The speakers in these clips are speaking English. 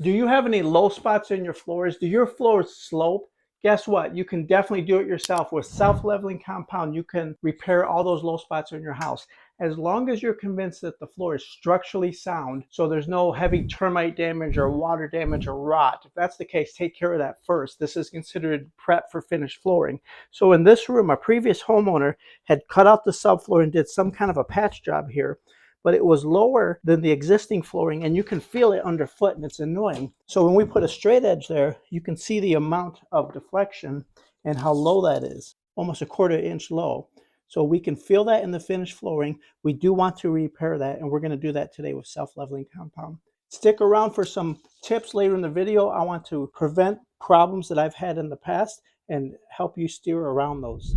Do you have any low spots in your floors? Do your floors slope? Guess what? You can definitely do it yourself. With self-leveling compound, you can repair all those low spots in your house. As long as you're convinced that the floor is structurally sound, so there's no heavy termite damage or water damage or rot. If that's the case, take care of that first. This is considered prep for finished flooring. So in this room, a previous homeowner had cut out the subfloor and did some kind of a patch job here, but it was lower than the existing flooring, and you can feel it underfoot, and it's annoying. So when we put a straight edge there, you can see the amount of deflection and how low that is, almost a 1/4 inch low. So we can feel that in the finished flooring. We do want to repair that, and we're going to do that today with self-leveling compound. Stick around for some tips later in the video. I want to prevent problems that I've had in the past and help you steer around those.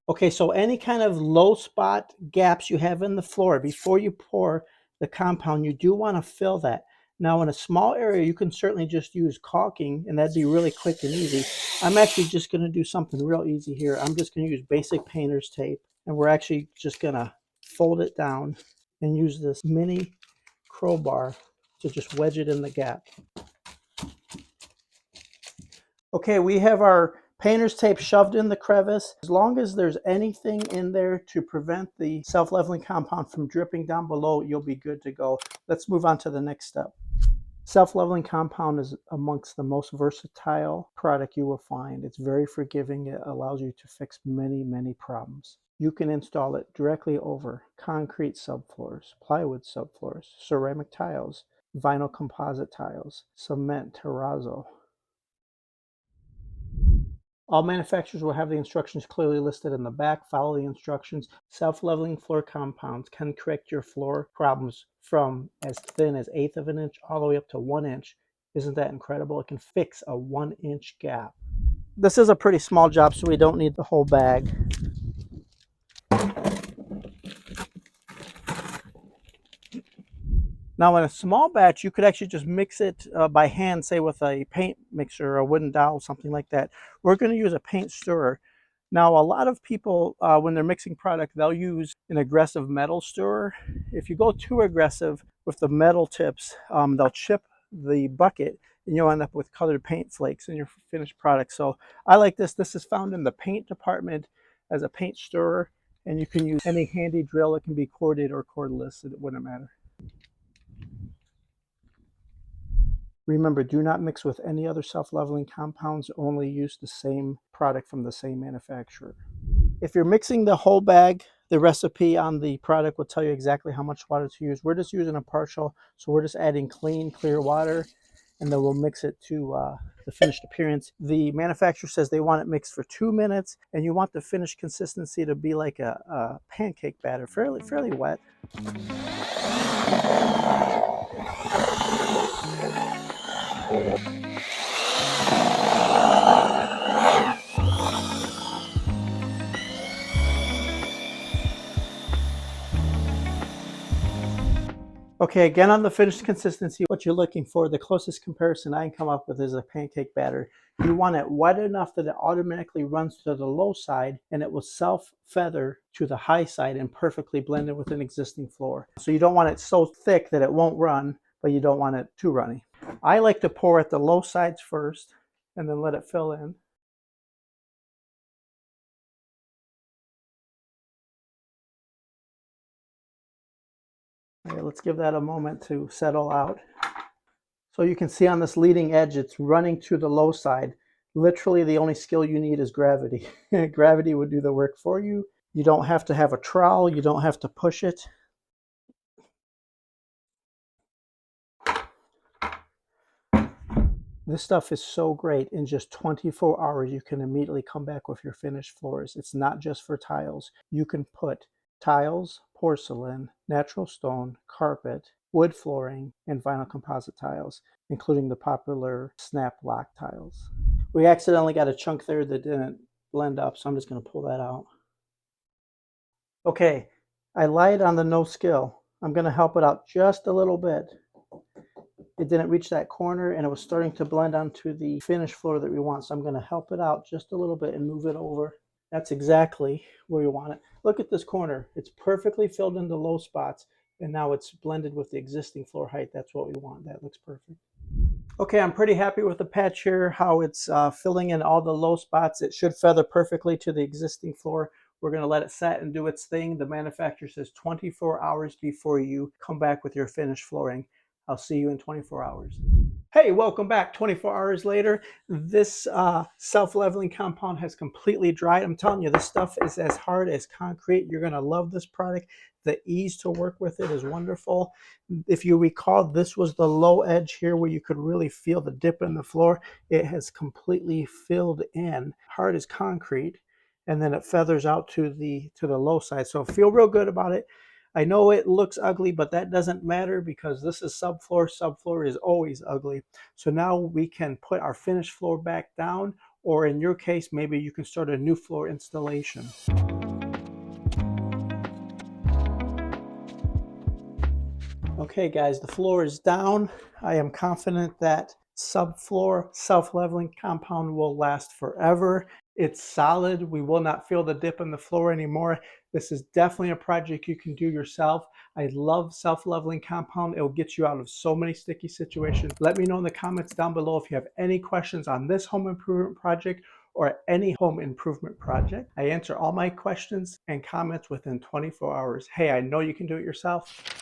Okay, so any kind of low spot gaps you have in the floor, before you pour the compound, you do want to fill that. Now in a small area, you can certainly just use caulking, and that'd be really quick and easy. I'm actually just going to do something real easy here. I'm just going to use basic painter's tape, and we're actually just going to fold it down and use this mini crowbar to just wedge it in the gap. Okay, we have our painter's tape shoved in the crevice. As long as there's anything in there to prevent the self-leveling compound from dripping down below, you'll be good to go. Let's move on to the next step. Self-leveling compound is amongst the most versatile product you will find. It's very forgiving. It allows you to fix many, many problems. You can install it directly over concrete subfloors, plywood subfloors, ceramic tiles, vinyl composite tiles, cement, terrazzo. All manufacturers will have the instructions clearly listed in the back. Follow the instructions. Self-leveling floor compounds can correct your floor problems from as thin as 1/8 of an inch all the way up to 1 inch. Isn't that incredible? It can fix a 1-inch gap. This is a pretty small job, so we don't need the whole bag. Now in a small batch, you could actually just mix it by hand, say with a paint mixer or a wooden dowel, something like that. We're going to use a paint stirrer. Now a lot of people, when they're mixing product, they'll use an aggressive metal stirrer. If you go too aggressive with the metal tips, they'll chip the bucket and you'll end up with colored paint flakes in your finished product. So I like this. This is found in the paint department as a paint stirrer, and you can use any handy drill. It can be corded or cordless. It wouldn't matter. Remember, do not mix with any other self-leveling compounds. Only use the same product from the same manufacturer. If you're mixing the whole bag, the recipe on the product will tell you exactly how much water to use. We're just using a partial, so we're just adding clean, clear water, and then we'll mix it to the finished appearance. The manufacturer says they want it mixed for 2 minutes, and you want the finished consistency to be like a pancake batter, fairly wet. Okay, again on the finished consistency, what you're looking for, the closest comparison I can come up with is a pancake batter. You want it wet enough that it automatically runs to the low side and it will self-feather to the high side and perfectly blend it with an existing floor. So you don't want it so thick that it won't run, but you don't want it too runny. I like to pour at the low sides first and then let it fill in. All right, let's give that a moment to settle out. So you can see on this leading edge, it's running to the low side. Literally, the only skill you need is gravity. Gravity would do the work for you. You don't have to have a trowel. You don't have to push it. This stuff is so great. In just 24 hours, you can immediately come back with your finished floors. It's not just for tiles. You can put tiles, porcelain, natural stone, carpet, wood flooring, and vinyl composite tiles, including the popular snap lock tiles. We accidentally got a chunk there that didn't blend up, so I'm just going to pull that out. Okay, I lied on the no skill. I'm going to help it out just a little bit. It didn't reach that corner and it was starting to blend onto the finished floor that we want, so I'm going to help it out just a little bit and move it over. That's exactly where you want it. Look at this corner. It's perfectly filled in the low spots, and now it's blended with the existing floor height. That's what we want. That looks perfect. Okay, I'm pretty happy with the patch here, how it's filling in all the low spots. It should feather perfectly to the existing floor. We're going to let it set and do its thing. The manufacturer says 24 hours before you come back with your finished flooring. I'll see you in 24 hours. Hey, welcome back. 24 hours later, this self-leveling compound has completely dried. I'm telling you, this stuff is as hard as concrete. You're going to love this product. The ease to work with it is wonderful. If you recall, this was the low edge here where you could really feel the dip in the floor. It has completely filled in, hard as concrete, and then it feathers out to the low side. So feel real good about it. I know it looks ugly, but that doesn't matter because this is subfloor. Subfloor is always ugly. So now we can put our finished floor back down, or in your case, maybe you can start a new floor installation. Okay guys, the floor is down. I am confident that subfloor self-leveling compound will last forever. It's solid. We will not feel the dip in the floor anymore. This is definitely a project you can do yourself. I love self-leveling compound. It will get you out of so many sticky situations. Let me know in the comments down below if you have any questions on this home improvement project or any home improvement project. I answer all my questions and comments within 24 hours. Hey, I know you can do it yourself.